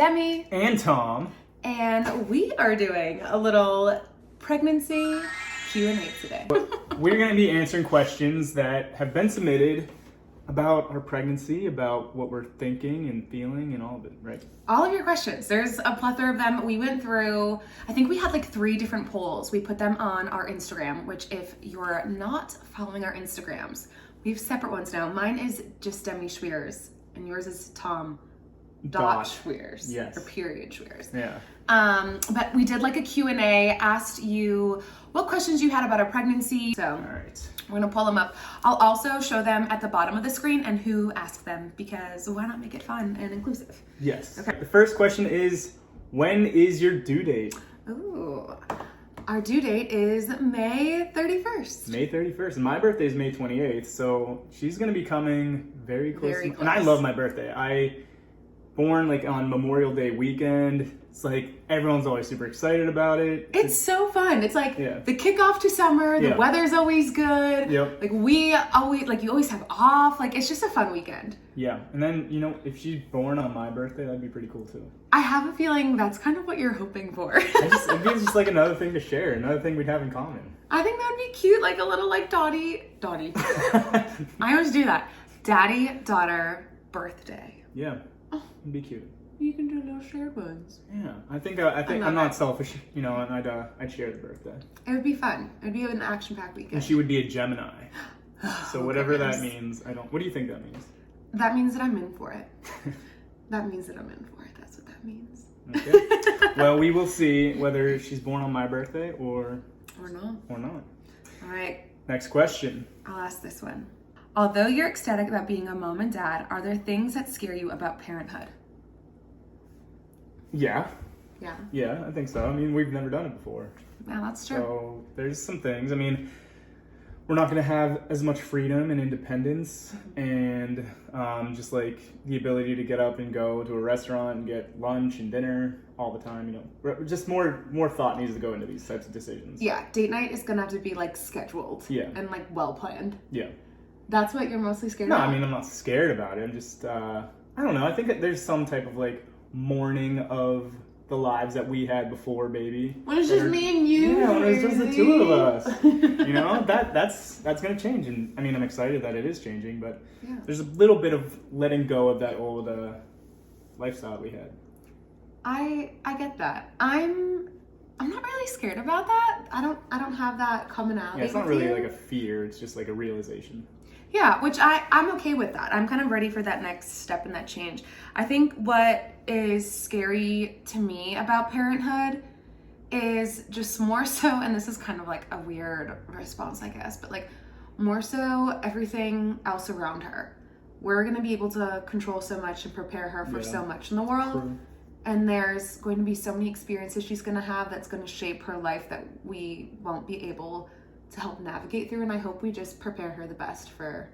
Demi. And Tom. And we are doing a little pregnancy Q&A today. We're going to be answering questions that have been submitted about our pregnancy, about what we're thinking and feeling and all of it, right? All of your questions. There's a plethora of them. We went through, I think we had like 3 different polls. We put them on our Instagram, which if you're not following our Instagrams, we have separate ones now. Mine is just Demi Schweers and yours is Tom dot Schweers. Yes. Or period Schweers. Yeah. But we did like a Q&A, asked you what questions you had about our pregnancy. So All right. we're gonna pull them up. I'll also show them at the bottom of the screen and who asked them, because why not make it fun and inclusive? Yes. Okay. The first question is, when is your due date? Ooh, our due date is May 31st. May 31st. And my birthday is May 28th, so she's going to be coming very close. Very And I close. love my birthday. I born like on Memorial Day weekend. It's like everyone's always super excited about it. It's so fun. It's like Yeah. the kickoff to summer, the Yeah. weather's always good. Yep. Like you always have off. Like it's just a fun weekend. Yeah. And then, if she's born on my birthday, that'd be pretty cool too. I have a feeling that's kind of what you're hoping for. It'd be just like another thing to share, another thing we'd have in common. I think that would be cute, like a little like Dottie. I always do that. Daddy, daughter, birthday. Yeah. It'd be cute. You can do little shared ones. Yeah. I think I'm not selfish, and I'd share the birthday. It would be fun. It would be an action-packed weekend. And she would be a Gemini. So whatever goodness. that means, what do you think that means? That means that I'm in for it. That means that I'm in for it. That's what that means. Okay. Well, we will see whether she's born on my birthday or Or not. not. All right. Next question. I'll ask this one. Although you're ecstatic about being a mom and dad, are there things that scare you about parenthood? Yeah. Yeah. Yeah, I think so. I mean, we've never done it before. Yeah, that's true. So there's some things. I mean, we're not going to have as much freedom and independence and just like the ability to get up and go to a restaurant and get lunch and dinner all the time. Just more thought needs to go into these types of decisions. Yeah, date night is gonna have to be like scheduled. Yeah. And like well planned. Yeah. That's what you're mostly scared No, about? I mean, I'm not scared about it. I'm just, I don't know. I think that there's some type of like mourning of the lives that we had before baby. When it's just me and you. Yeah, when it's just the 2 of us. That's gonna change. And I mean, I'm excited that it is changing, but Yeah. there's a little bit of letting go of that old lifestyle we had. I get that. I'm not really scared about that. I don't have that commonality. Yeah, it's not with really you. like a fear. It's just like a realization. Yeah, which I'm okay with that. I'm kind of ready for that next step and that change. I think what is scary to me about parenthood is just more so, and this is kind of like a weird response, I guess, but like more so everything else around her. We're going to be able to control so much and prepare her for so much in the world. True. And there's going to be so many experiences she's going to have that's going to shape her life that we won't be able to help navigate through. And I hope we just prepare her the best for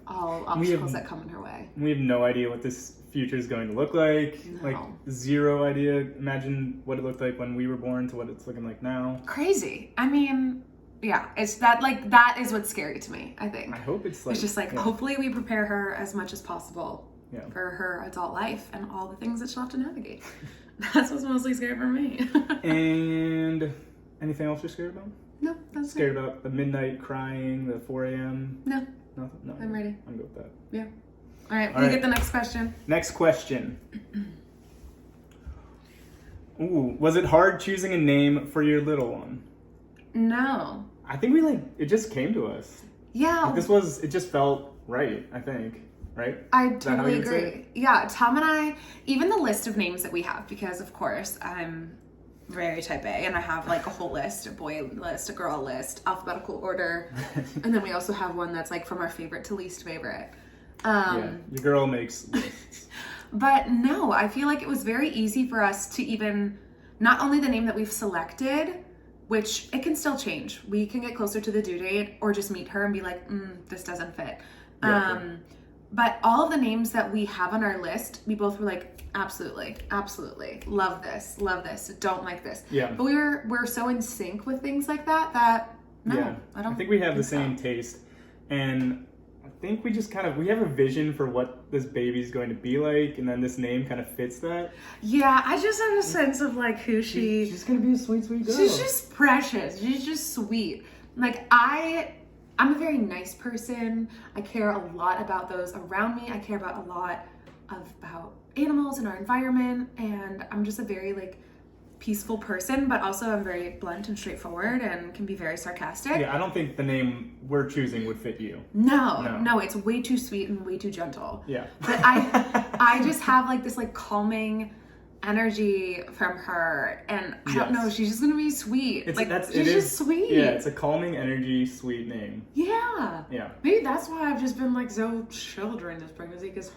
all obstacles that come in her way. We have no idea what this future is going to look like. No. Like, zero idea. Imagine what it looked like when we were born to what it's looking like now. Crazy. I mean, yeah, it's that is what's scary to me, I think. I hope it's like... It's just like, hopefully we prepare her as much as possible for her adult life and all the things that she'll have to navigate. That's what's mostly scary for me. And anything else you're scared about? No, that's Scared about the midnight crying, the 4 a.m.? No. Nothing? No. I'm ready. I'm good with that. Yeah. All right, All we right. get the next question. Next question. Ooh, was it hard choosing a name for your little one? No. I think it just came to us. Yeah. Like, it just felt right, I think. Right? I Is that how totally you would say agree. Yeah, Tom and I, even the list of names that we have, because of course I'm very type A and I have like a whole list, a boy list, a girl list, alphabetical order. And then we also have one that's like from our favorite to least favorite. Yeah, your girl makes lists. But no, I feel like it was very easy for us to even, not only the name that we've selected, which it can still change. We can get closer to the due date or just meet her and be like, this doesn't fit. Yeah, sure. But all of the names that we have on our list, we both were like, absolutely, love this, don't like this. Yeah. But we're so in sync with things like that no, Yeah. I don't think we have the same so. taste. And think we just we have a vision for what this baby's going to be like, and then this name kind of fits that. Yeah, I just have a sense of like who She's gonna be a sweet, sweet girl. She's just precious. She's just sweet. Like I'm a very nice person. I care a lot about those around me. I care about a lot about animals and our environment, and I'm just a very like peaceful person, but also I'm very blunt and straightforward and can be very sarcastic. Yeah, I don't think the name we're choosing would fit you. No, it's way too sweet and way too gentle. Yeah. But I just have like this like calming energy from her, and I don't know, she's just gonna be sweet. She's just sweet. Yeah, it's a calming energy, sweet name. Yeah. Yeah. Maybe that's why I've just been like so chill during this pregnancy, because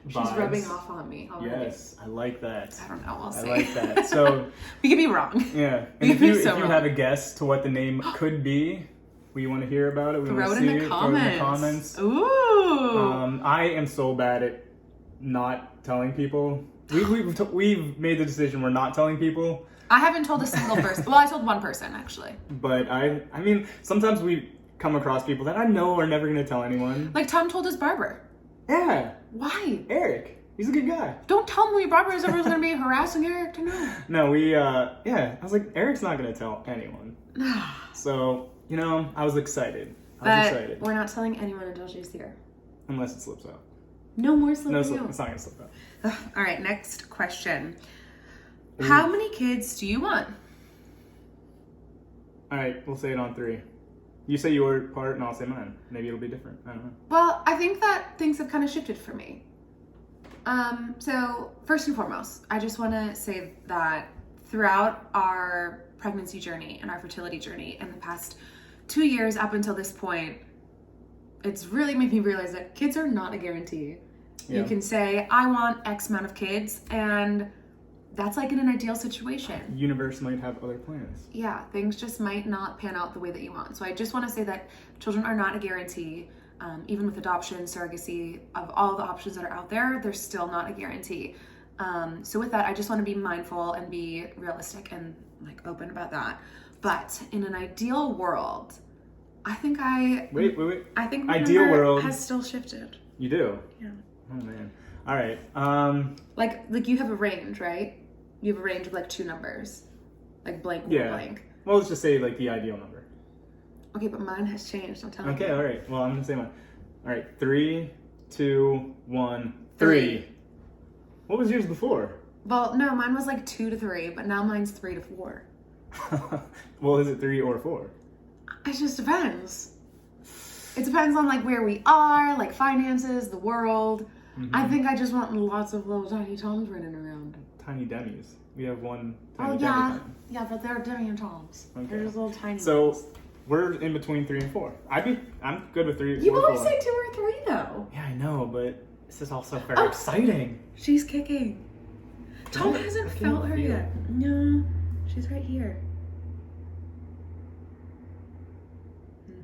she's rubbing off on me already. Yes, I like that. I don't know, we'll see. I like that. So we could be wrong. Yeah. And if you have a guess to what the name could be, we want to hear about it. Throw it in the comments. Ooh. I am so bad at not telling people. We've made the decision we're not telling people. I haven't told a single person. Well, I told one person actually. But I mean, sometimes we come across people that I know are never going to tell anyone. Like Tom told his barber. Yeah. Why? Eric. He's a good guy. Don't tell me your barber is ever going to be harassing Eric to know. No, I was like, Eric's not going to tell anyone. So, I was excited. We're not telling anyone until she's here. Unless it slips out. No more slipping out. It's not going to slip out. All right, next question. How many kids do you want? All right, we'll say it on 3. You say your part and I'll say mine. Maybe it'll be different. I don't know. Well, I think that things have kind of shifted for me. So first and foremost, I just want to say that throughout our pregnancy journey and our fertility journey in the past 2 years up until this point, it's really made me realize that kids are not a guarantee. Yeah. You can say, I want X amount of kids, and that's like in an ideal situation. The universe might have other plans. Yeah, things just might not pan out the way that you want. So I just want to say that children are not a guarantee. Even with adoption, surrogacy, of all the options that are out there, they're still not a guarantee. So with that, I just want to be mindful and be realistic and like open about that. But in an ideal world, I think Wait. I think my ideal number world has still shifted. You do? Yeah. Oh man. All right. Like you have a range, right? You have a range of like 2 numbers, like blank or blank. Well, let's just say like the ideal number. Okay, but mine has changed. I'm telling you. Okay, all right. Well, I'm gonna say mine. All right, 3, 2, 1, 3. What was yours before? Well, no, mine was like 2 to 3, but now mine's 3 to 4. Well, is it 3 or 4? It just depends. It depends on like where we are, like finances, the world. Mm-hmm. I think I just want lots of little tiny Toms running around. Tiny Demis. We have one tiny Demi. Yeah, but they're Demi and Toms. Okay. They're just little tiny ones. We're in between 3 and 4. I'm good with 3. You always say 2 or 3 though. Yeah, I know, but this is also very exciting. She's kicking. Tom hasn't felt her yet. No, she's right here.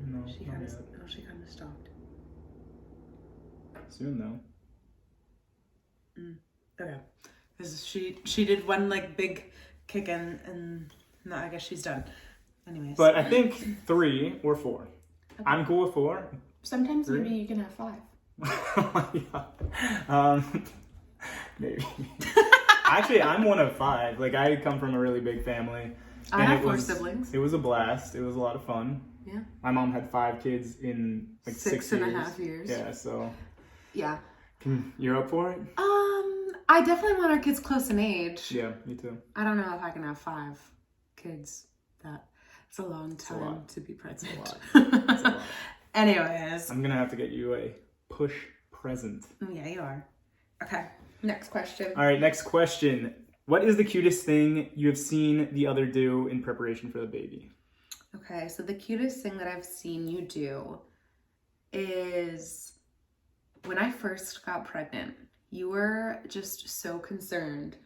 No, she kind of stopped. Soon though. Okay. Because she did one like big kick and no, I guess she's done. Anyways. But I think 3 or 4. Okay. I'm cool with 4. Sometimes 3. Maybe you can have 5. Maybe. Actually, I'm one of 5. Like I come from a really big family. I have 4 siblings. It was a blast. It was a lot of fun. Yeah. My mom had 5 kids in like 6 and a half years. Yeah, so. Yeah. You're up for it? I definitely want our kids close in age. Yeah, me too. I don't know if I can have 5 kids. That's a long time to be pregnant. That's a lot. Anyways. I'm gonna have to get you a push present. Oh, yeah, you are. Okay. Next question. All right, next question. What is the cutest thing you have seen the other do in preparation for the baby? Okay, so the cutest thing that I've seen you do is when I first got pregnant, you were just so concerned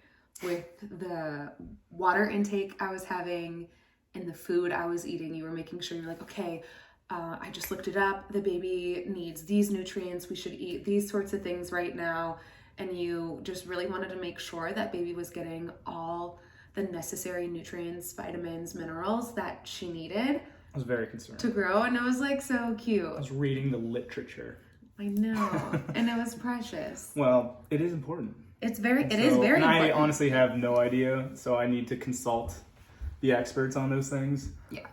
with the water intake I was having and the food I was eating. You were making sure you're like, okay, I just looked it up. The baby needs these nutrients. We should eat these sorts of things right now. And you just really wanted to make sure that baby was getting all the necessary nutrients, vitamins, minerals that she needed. I was very concerned. To grow, and it was like so cute. I was reading the literature. I know. And it was precious. Well, it is important. It is very And important. I honestly have no idea, so I need to consult the experts on those things. Yeah.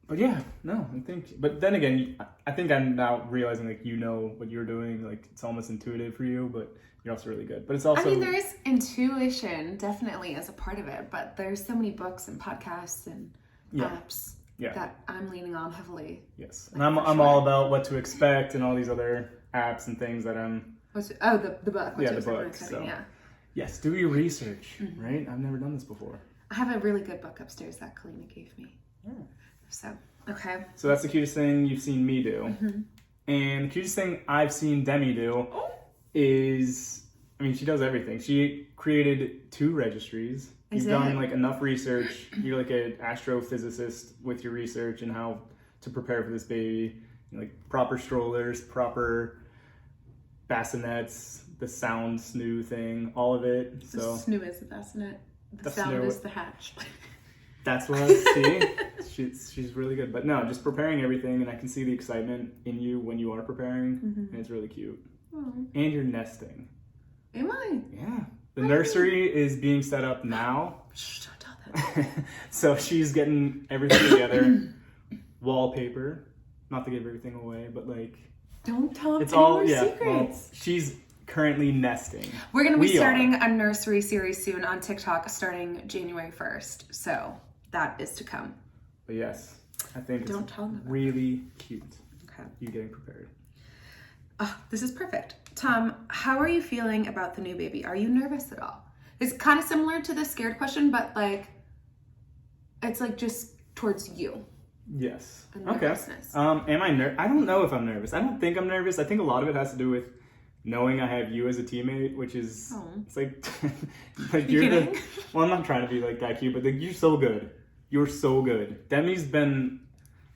But yeah, no, I think. But then again, I think I'm now realizing like you know what you're doing. Like it's almost intuitive for you, but you're also really good. But it's also. I mean, there is intuition definitely as a part of it, but there's so many books and podcasts and apps that I'm leaning on heavily. Yes, and I'm all about what to expect and all these other apps and things that I'm. The book. The book. So. Yes, do your research, right? I've never done this before. I have a really good book upstairs that Kalina gave me. Yeah. So, okay. So that's the cutest thing you've seen me do. And the cutest thing I've seen Demi do is, I mean, she does everything. She created 2 registries. You've done like enough research. You're like an astrophysicist with your research and how to prepare for this baby. Like proper strollers, proper bassinets, the sound snoo thing, all of it. The snoo is the bassinet. The sound is the hatch. That's what I see. She's really good. But no, just preparing everything, and I can see the excitement in you when you are preparing, and it's really cute. Aww. And you're nesting. Am I? Yeah. The nursery is being set up now. Shh, don't tell them. So she's getting everything together. Wallpaper. Not to give everything away, but like... Don't tell them it's any all, more secrets. Well, she's currently nesting. We're going to be starting a nursery series soon on TikTok starting January 1st. So that is to come. But yes, I think don't tell them really cute. Okay. You getting prepared. Oh, this is perfect. Tom, how are you feeling about the new baby? Are you nervous at all? It's kind of similar to the scared question, but like, it's like just towards you. Yes. Okay. Am I nervous? I don't know if I'm nervous. I don't think I'm nervous. I think a lot of it has to do with knowing I have you as a teammate, which is it's like you're the. Well, I'm not trying to be like that cute, but like, you're so good. You're so good. Demi's been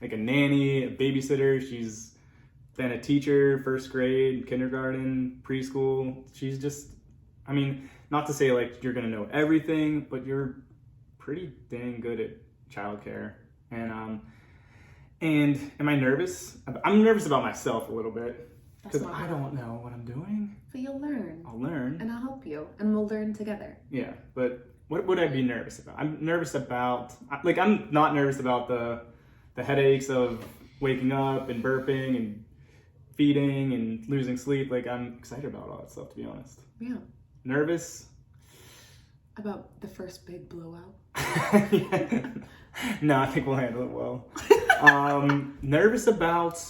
like a nanny, a babysitter. She's been a teacher, first grade, kindergarten, preschool. She's just, I mean, not to say like you're gonna know everything, but you're pretty dang good at childcare. And am I nervous? I'm nervous about myself a little bit because I don't know what I'm doing. But you'll learn. I'll learn. And I'll help you, and we'll learn together. Yeah, but what would I be nervous about? I'm nervous about, like, I'm not nervous about the headaches of waking up and burping and feeding and losing sleep. Like, I'm excited about all that stuff, to be honest. Yeah. Nervous? About the first big blowout? Yeah. No, I think we'll handle it well. Nervous about,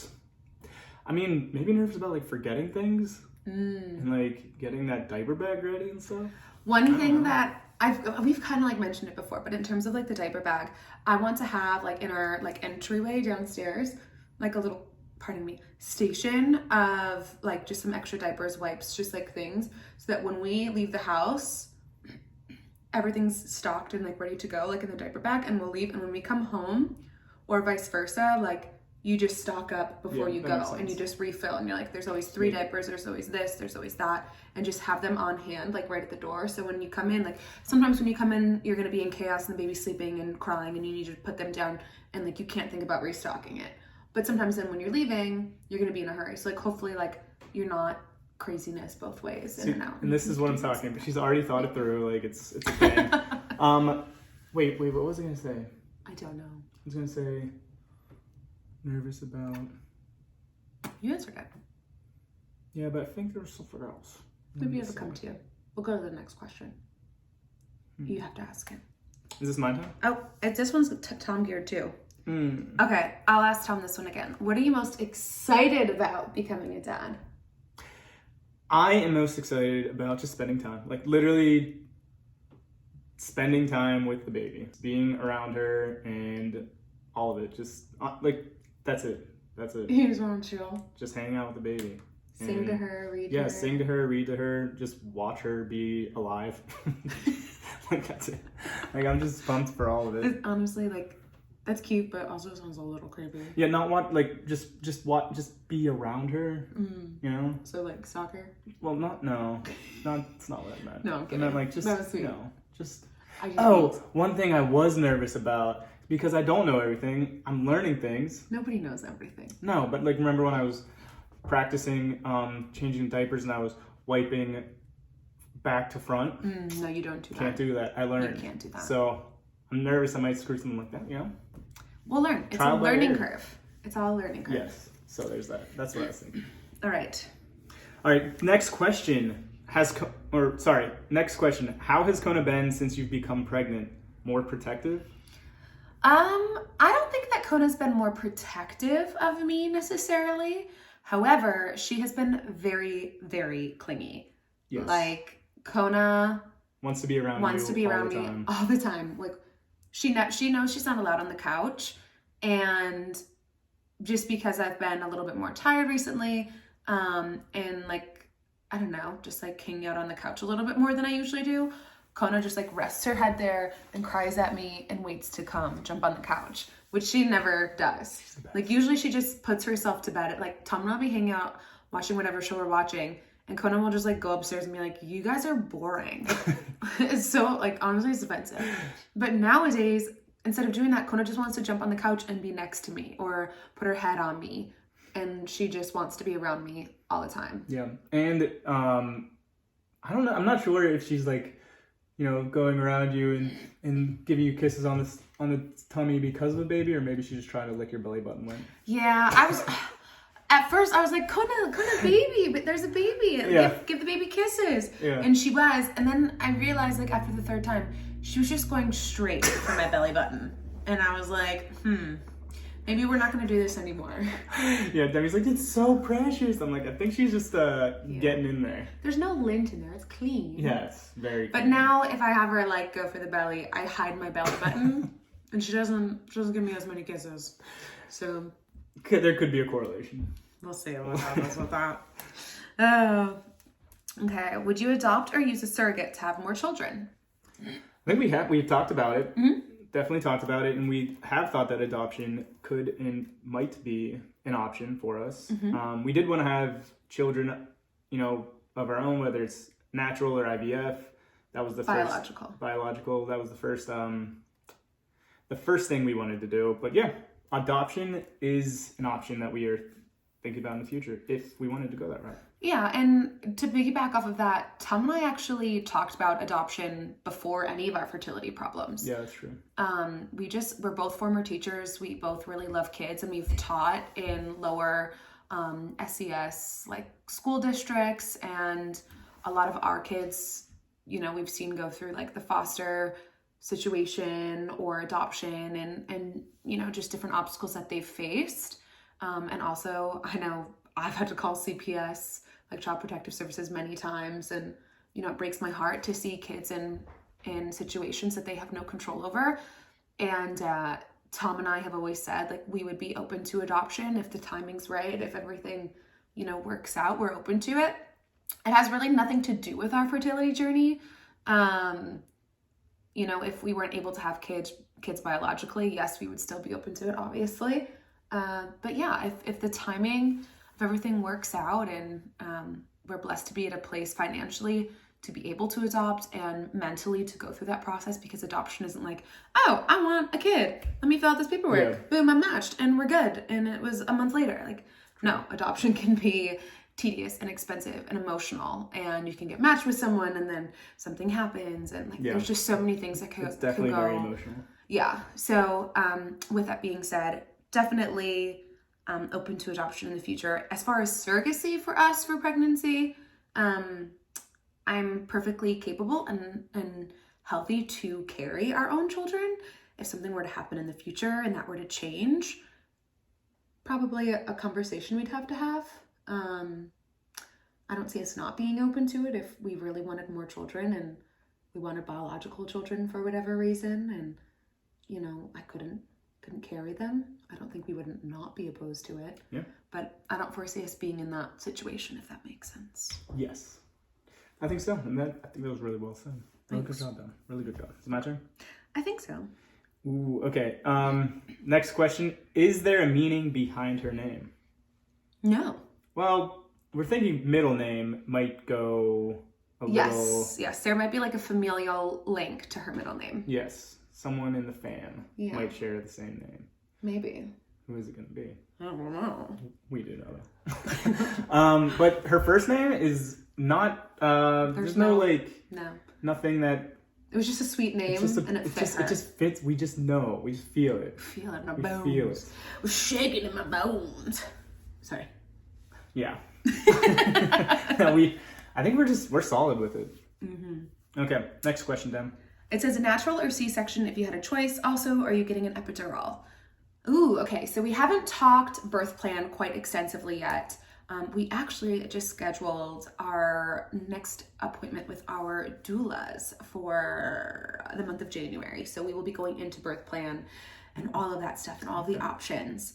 I mean, maybe nervous about like forgetting things and like getting that diaper bag ready and stuff. One thing that we've kind of like mentioned it before, but in terms of like the diaper bag, I want to have like in our like entryway downstairs, like a little, station of like just some extra diapers, wipes, just like things, so that when we leave the house, everything's stocked and like ready to go, like in the diaper bag, and we'll leave. And when we come home, or vice versa, like you just stock up before you go and you just refill. And you're like, there's always 3 diapers, there's always this, there's always that, and just have them on hand, like right at the door. So when you come in, like sometimes when you come in, you're gonna be in chaos and the baby's sleeping and crying, and you need to put them down, and like you can't think about restocking it. But sometimes then when you're leaving, you're gonna be in a hurry. So like hopefully like you're not craziness both ways in and out. And this is what I'm talking about. She's already thought it through. Like it's a thing. Wait, what was I gonna say? I don't know. I was gonna say nervous about. You answered it. Yeah, but I think there was something else. Maybe it'll come to you. We'll go to the next question. You have to ask him. Is this my time? Oh, this one's Tom geared too. Mm. Okay, I'll ask Tom this one again. What are you most excited about becoming a dad? I am most excited about just spending time. Like literally spending time with the baby. Being around her and all of it. Just like, that's it. That's it. You just want to chill. Just hang out with the baby. Sing to her, read to her. Yeah, sing to her, read to her, just watch her be alive. Like that's it. Like I'm just pumped for all of it. It's honestly, like, that's cute, but also sounds a little creepy. Yeah, not want like just be around her. You know. So like soccer. Well, it's not what I meant. No, I'm kidding. I meant like just that was sweet. One thing I was nervous about, because I don't know everything. I'm learning things. Nobody knows everything. No, but like remember when I was practicing changing diapers, and I was wiping back to front. No, you don't do that. Can't do that. I learned. You can't do that. So I'm nervous I might screw something like that, you know? We'll learn. It's Trial a by learning error. curve. It's all a learning curve. Yes. So there's that. That's what I was thinking. All right. All right. Next question. Next question. How has Kona been since you've become pregnant? More protective? I don't think that Kona's been more protective of me necessarily. However, she has been very, very clingy. Yes. Like, Kona wants to be around wants you to be all around the me time. all the time. Like, she knows she's not allowed on the couch, and just because I've been a little bit more tired recently, and like, I don't know, just like hanging out on the couch a little bit more than I usually do, Kona just like rests her head there and cries at me and waits to jump on the couch, which she never does. Like, usually she just puts herself to bed. Like, Tom and I'll be hanging out watching whatever show we're watching, and Kona will just like go upstairs and be like, you guys are boring. It's so, like, honestly, it's offensive. But nowadays, instead of doing that, Kona just wants to jump on the couch and be next to me or put her head on me. And she just wants to be around me all the time. Yeah. And I don't know. I'm not sure if she's like, you know, going around you and giving you kisses on the tummy because of the baby, or maybe she's just trying to lick your belly button when. Yeah, at first I was like, Kona, baby, but there's a baby. Yeah. Give the baby kisses. Yeah. And she was. And then I realized, like, after the third time, she was just going straight for my belly button. And I was like, maybe we're not going to do this anymore. Yeah, Demi's like, it's so precious. I'm like, I think she's just getting in there. There's no lint in there. It's clean. Yeah, it's very But clean. now if I have her, like, go for the belly, I hide my belly button. And she doesn't give me as many kisses. So There could be a correlation. we'll see what happens with that. Oh. Okay. Would you adopt or use a surrogate to have more children? I think we've talked about it. Mm-hmm. Definitely talked about it, and we have thought that adoption could and might be an option for us. Mm-hmm. We did want to have children, you know, of our own, whether it's natural or IVF. That was the Biological. Biological. That was the first thing we wanted to do. But yeah, adoption is an option that we are thinking about in the future if we wanted to go that route. Yeah, and to piggyback off of that, Tom and I actually talked about adoption before any of our fertility problems. Yeah, that's true. We're both former teachers. We both really love kids, and we've taught in lower SES like school districts, and a lot of our kids, you know, we've seen go through like the foster situation or adoption, and you know, just different obstacles that they've faced. And also, I know I've had to call CPS, like Child Protective Services, many times, and you know, it breaks my heart to see kids in situations that they have no control over. And Tom and I have always said, like, we would be open to adoption if the timing's right, if everything, you know, works out, we're open to it. It has really nothing to do with our fertility journey. You know, if we weren't able to have kids biologically, yes, we would still be open to it, obviously. But yeah, if the timing of everything works out, and we're blessed to be at a place financially to be able to adopt and mentally to go through that process, because adoption isn't like, oh, I want a kid, let me fill out this paperwork, Yeah. boom, I'm matched and we're good, and it was a month later. Like, no, adoption can be tedious and expensive and emotional, and you can get matched with someone and then something happens, and like, there's just so many things that It's could definitely go. very emotional. Yeah. So with that being said, definitely open to adoption in the future. As far as surrogacy for us for pregnancy, I'm perfectly capable and healthy to carry our own children. If something were to happen in the future and that were to change, probably a conversation we'd have to have. I don't see us not being open to it if we really wanted more children and we wanted biological children for whatever reason, and you know, I couldn't carry them. I don't think we wouldn't not be opposed to it. Yeah. But I don't foresee us being in that situation, if that makes sense. Yes. I think so. And I think that was really well said. Really Thanks. good job, though. Really good job. Is it my turn? I think so. Ooh, okay. Next question. Is there a meaning behind her name? No. Well, we're thinking middle name might go a little... Yes. There might be like a familial link to her middle name. Yes. Someone in the fam Yeah. might share the same name. Maybe. Who is it going to be? I don't know. We do know that. But her first name is not, there's no like, no. nothing that. It was just a sweet name and it fit her. It just fits. We just know. We just feel it. Feel it in our We bones. feel it. We're shaking in my bones. Sorry. Yeah. I think we're solid with it. Mm-hmm. Okay, next question, Dem. It says a natural or C-section if you had a choice. Also, are you getting an epidural? Ooh, okay. So we haven't talked birth plan quite extensively yet. We actually just scheduled our next appointment with our doulas for the month of January. So we will be going into birth plan and all of that stuff and all the options.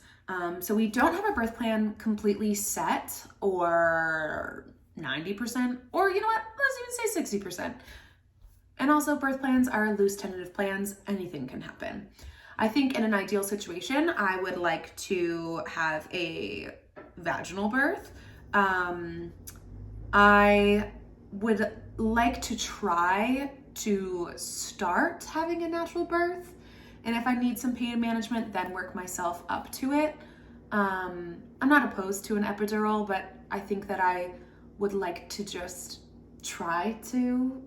So we don't have a birth plan completely set or 90%, or you know what, let's even say 60%. And also birth plans are loose tentative plans. Anything can happen. I think in an ideal situation, I would like to have a vaginal birth. I would like to try to start having a natural birth. And if I need some pain management, then work myself up to it. I'm not opposed to an epidural, but I think that I would like to just try to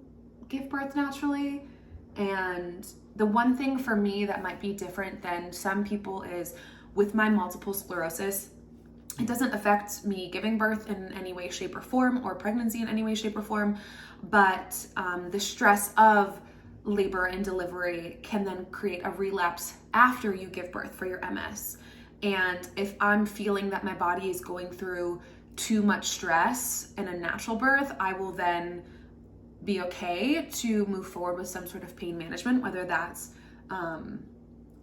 give birth naturally. And the one thing for me that might be different than some people is with my multiple sclerosis, it doesn't affect me giving birth in any way, shape, or form, or pregnancy in any way, shape, or form, but the stress of labor and delivery can then create a relapse after you give birth for your MS. And if I'm feeling that my body is going through too much stress in a natural birth, I will then be okay to move forward with some sort of pain management, whether that's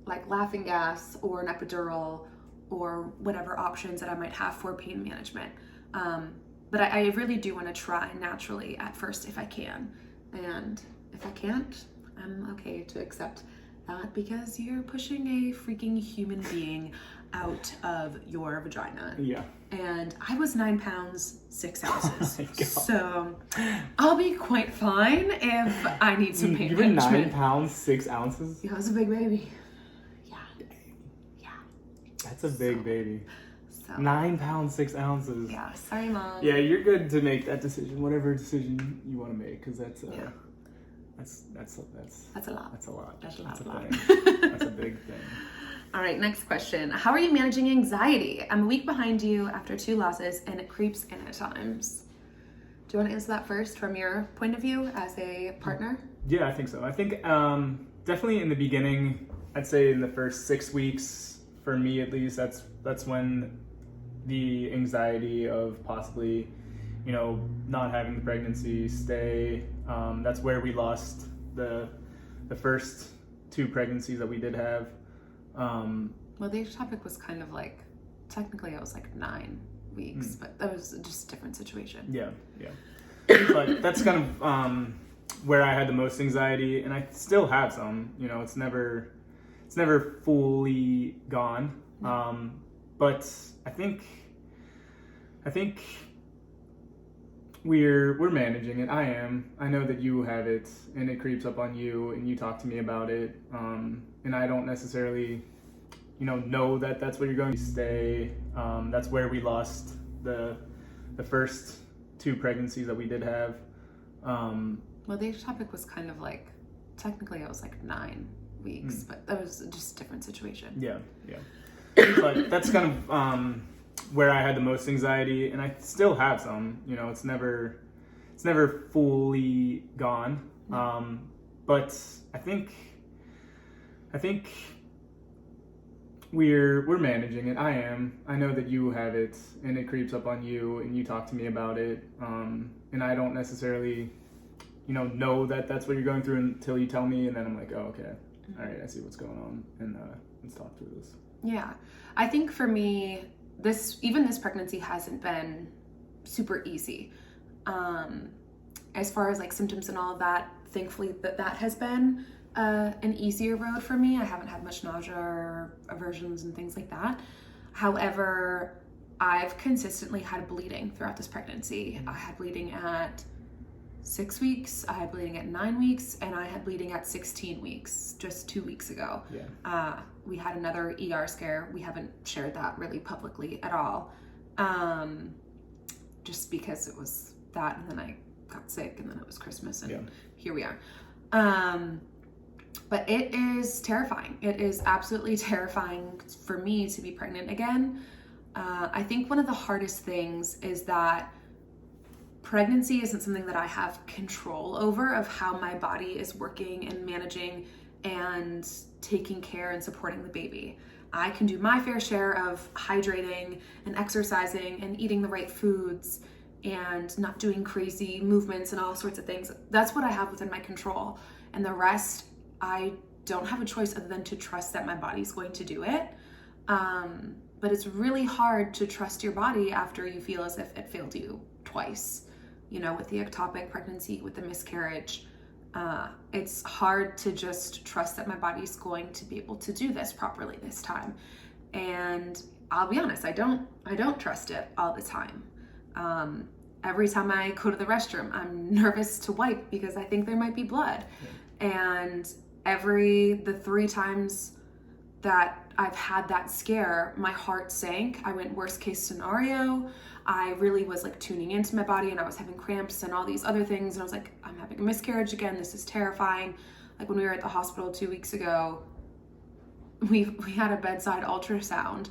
like laughing gas or an epidural or whatever options that I might have for pain management. But I really do want to try naturally at first if I can. And if I can't, I'm okay to accept that because you're pushing a freaking human being out of your vagina. Yeah. And I was 9 pounds, 6 ounces. Oh my God. So I'll be quite fine if I need some pain You were management. 9 pounds, 6 ounces? Yeah, I was a big baby. Yeah. Yeah. That's a big baby. So 9 pounds, 6 ounces. yeah, sorry mom. Yeah, you're good to make that decision, whatever decision you want to make, because that's Yeah. that's That's a lot. That's a lot. That's a lot. That's That's a a lot. thing. That's a big thing. All right, next question. How are you managing anxiety? I'm a week behind you after 2 losses and it creeps in at times. Do you want to answer that first from your point of view as a partner? Yeah, I think so. I think definitely in the beginning, I'd say in the first 6 weeks, for me at least, that's when the anxiety of possibly, not having the pregnancy stay. That's where we lost the first 2 pregnancies that we did have. Well, the topic was kind of like, technically I was like 9 weeks, but that was just a different situation. Yeah. But that's kind of where I had the most anxiety, and I still have some. It's never fully gone. But I think we're managing it. I am. I know that you have it, and it creeps up on you, and you talk to me about it. And I don't necessarily, know that that's where you're going to stay. That's where we lost the first 2 pregnancies that we did have. Well, the topic was kind of like, technically I was like 9 weeks, but that was just a different situation. Yeah. But that's kind of where I had the most anxiety, and I still have some. It's never fully gone. But I think we're managing it. I am. I know that you have it, and it creeps up on you, and you talk to me about it. And I don't necessarily, know that that's what you're going through until you tell me, and then I'm like, oh, okay, all right, I see what's going on, and let's talk through this. Yeah, I think for me, this pregnancy hasn't been super easy. As far as like symptoms and all of that, thankfully that has been an easier road for me. I haven't had much nausea or aversions and things like that. However, I've consistently had bleeding throughout this pregnancy. I had bleeding at 6 weeks, I had bleeding at 9 weeks, and I had bleeding at 16 weeks just 2 weeks ago. Yeah. We had another ER scare. We haven't shared that really publicly at all, just because it was that, and then I got sick, and then it was Christmas, and here we are. But it is terrifying. It is absolutely terrifying for me to be pregnant again. I think one of the hardest things is that pregnancy isn't something that I have control over, of how my body is working and managing and taking care and supporting the baby. I can do my fair share of hydrating and exercising and eating the right foods and not doing crazy movements and all sorts of things. That's what I have within my control. And the rest, I don't have a choice other than to trust that my body's going to do it. But it's really hard to trust your body after you feel as if it failed you twice. You know, with the ectopic pregnancy, with the miscarriage, it's hard to just trust that my body's going to be able to do this properly this time. And I'll be honest, I don't trust it all the time. Every time I go to the restroom, I'm nervous to wipe because I think there might be blood. And the 3 times that I've had that scare, my heart sank. I went worst case scenario. I really was like tuning into my body, and I was having cramps and all these other things. And I was like, I'm having a miscarriage again. This is terrifying. Like when we were at the hospital 2 weeks ago, we had a bedside ultrasound.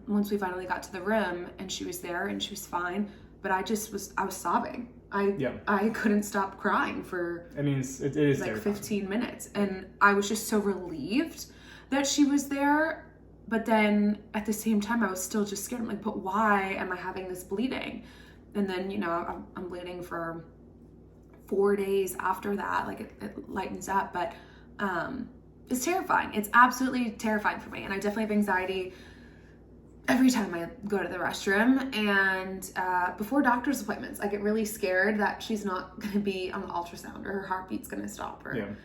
Once we finally got to the room, and she was there and she was fine. But I was sobbing. I couldn't stop crying for it is like terrifying. 15 minutes. And I was just so relieved that she was there. But then at the same time, I was still just scared. I'm like, but why am I having this bleeding? And then, you know, I'm bleeding for 4 days after that. Like it lightens up, but it's terrifying. It's absolutely terrifying for me. And I definitely have anxiety every time I go to the restroom, and before doctor's appointments. I get really scared that she's not going to be on the ultrasound, or her heartbeat's going to stop, or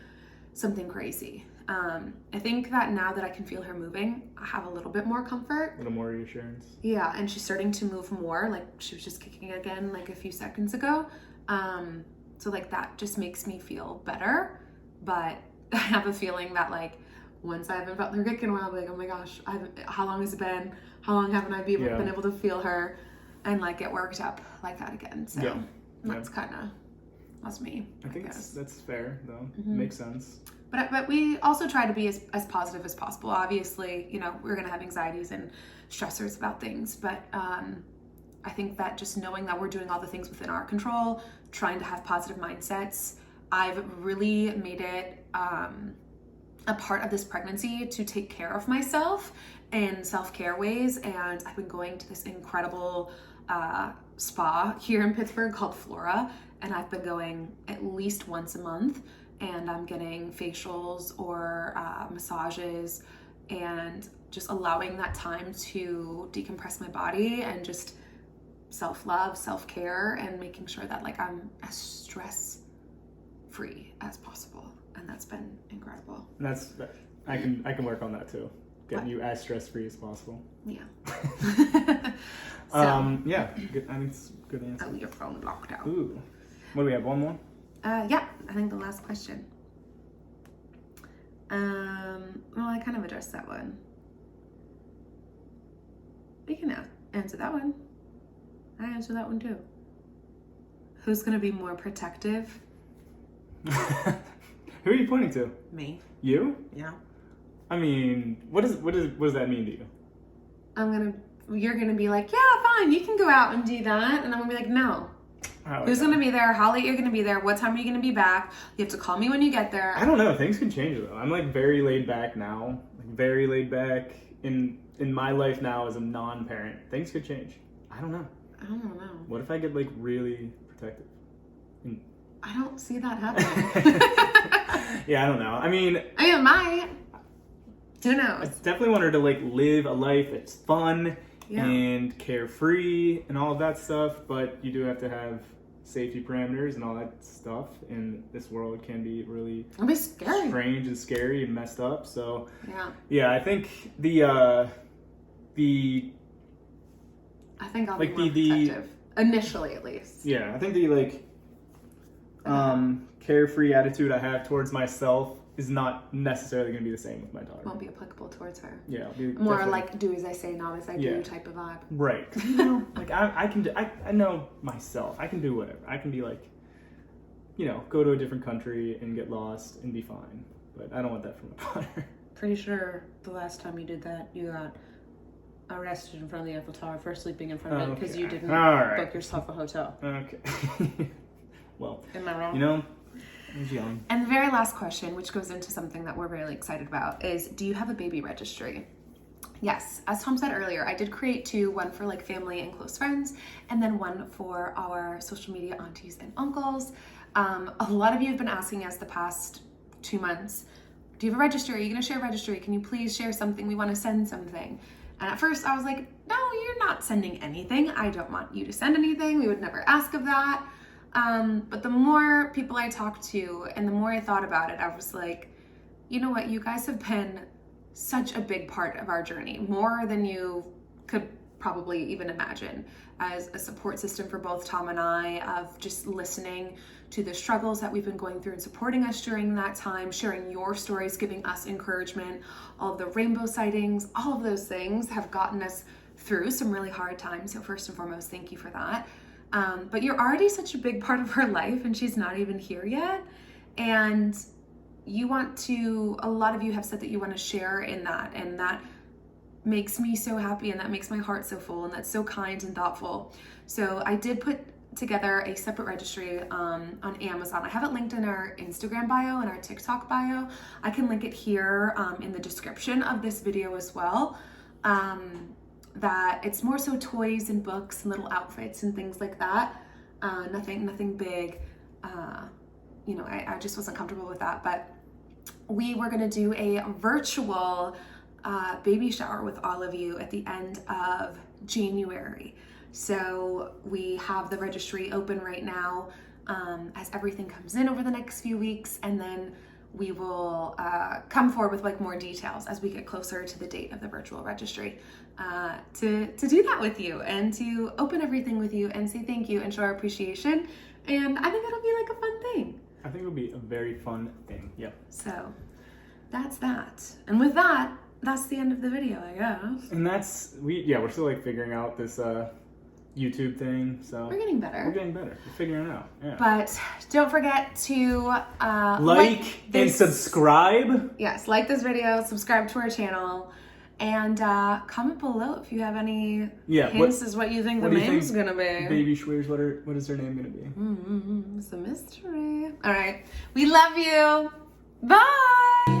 something crazy. I think that now that I can feel her moving, I have a little bit more comfort. A little more reassurance. Yeah, and she's starting to move more. Like she was just kicking again like a few seconds ago. So like that just makes me feel better. But I have a feeling that like once I haven't felt her kick in a while, I'll be like, oh my gosh, how long has it been? How long haven't I been able to feel her and like get worked up like that again? So that's me. I think that's fair though. Makes sense. But we also try to be as positive as possible. Obviously, you know, we're gonna have anxieties and stressors about things, but I think that just knowing that we're doing all the things within our control, trying to have positive mindsets, I've really made it a part of this pregnancy to take care of myself in self-care ways. And I've been going to this incredible spa here in Pittsburgh called Flora, and I've been going at least once a month, and I'm getting facials or massages, and just allowing that time to decompress my body and just self-love, self-care, and making sure that like I'm as stress-free as possible. And that's been incredible. I can work on that too. Getting you as stress-free as possible. Yeah. Yeah. Good, I mean, it's a good answer. Oh, your phone locked out. Ooh. What do we have? One more? Yeah. I think the last question. Well, I kind of addressed that one. We can answer that one. I answered that one too. Who's gonna be more protective? Who are you pointing to? Me. You? Yeah. I mean, what does that mean to you? You're gonna be like, yeah, fine, you can go out and do that, and I'm gonna be like, no. Who's gonna be there? How late you're gonna be there? What time are you gonna be back? You have to call me when you get there. I don't know. Things can change though. I'm like very laid back now. Like very laid back in my life now as a non-parent. Things could change. I don't know. I don't know. What if I get like really protective? I don't see that happening. Yeah, I don't know. I mean, it might. Who knows? I definitely want her to like live a life that's fun and carefree and all of that stuff, but you do have to have safety parameters and all that stuff, and this world can be really scary, strange and scary and messed up. So yeah, I think I think I'll be more protective initially, at least. Yeah, I think the like Carefree attitude I have towards myself is not necessarily going to be the same with my daughter. Won't be applicable towards her. Yeah, it'll be More definitely- like do as I say, not as I do type of vibe. Right. 'Cause, you know, like I know myself. I can do whatever. I can be like, you know, go to a different country and get lost and be fine. But I don't want that for my daughter. Pretty sure the last time you did that, you got arrested in front of the Eiffel Tower for sleeping in front of it because you didn't All right. book yourself a hotel. Okay. Well, Am I wrong? you know, I was young. And the very last question, which goes into something that we're really excited about, is do you have a baby registry? Yes, as Tom said earlier, I did create two, one for like family and close friends, and then one for our social media aunties and uncles. A lot of you have been asking us the past 2 months, do you have a registry? Are you going to share a registry? Can you please share something? We want to send something. And at first I was like, no, you're not sending anything. I don't want you to send anything. We would never ask of that. But the more people I talked to and the more I thought about it, I was like, you know what? You guys have been such a big part of our journey, more than you could probably even imagine, as a support system for both Tom and I, of just listening to the struggles that we've been going through and supporting us during that time, sharing your stories, giving us encouragement, all of the rainbow sightings, all of those things have gotten us through some really hard times. So first and foremost, thank you for that. But you're already such a big part of her life and she's not even here yet. And you want to, a lot of you have said that you want to share in that, and that makes me so happy and that makes my heart so full, and that's so kind and thoughtful. So I did put together a separate registry on Amazon. I have it linked in our Instagram bio and our TikTok bio. I can link it here in the description of this video as well. That it's more so toys and books and little outfits and things like that. Nothing big. You know, I just wasn't comfortable with that, but we were gonna do a virtual baby shower with all of you at the end of January. So we have the registry open right now as everything comes in over the next few weeks, and then we will come forward with like more details as we get closer to the date of the virtual registry to do that with you and to open everything with you and say thank you and show our appreciation. And I think it'll be like a fun thing. I think it'll be a very fun thing. Yep. So that's that. And with that, that's the end of the video, I guess. And that's we're still like figuring out this YouTube thing. So We're getting better. we're getting better. We're figuring it out. Yeah. But don't forget to like and this- subscribe. Yes, like this video, subscribe to our channel, and comment below if you have any hints as what you think the what do you name's think gonna be. Baby Schweers, what is her name gonna be? It's a mystery. All right, we love you. Bye.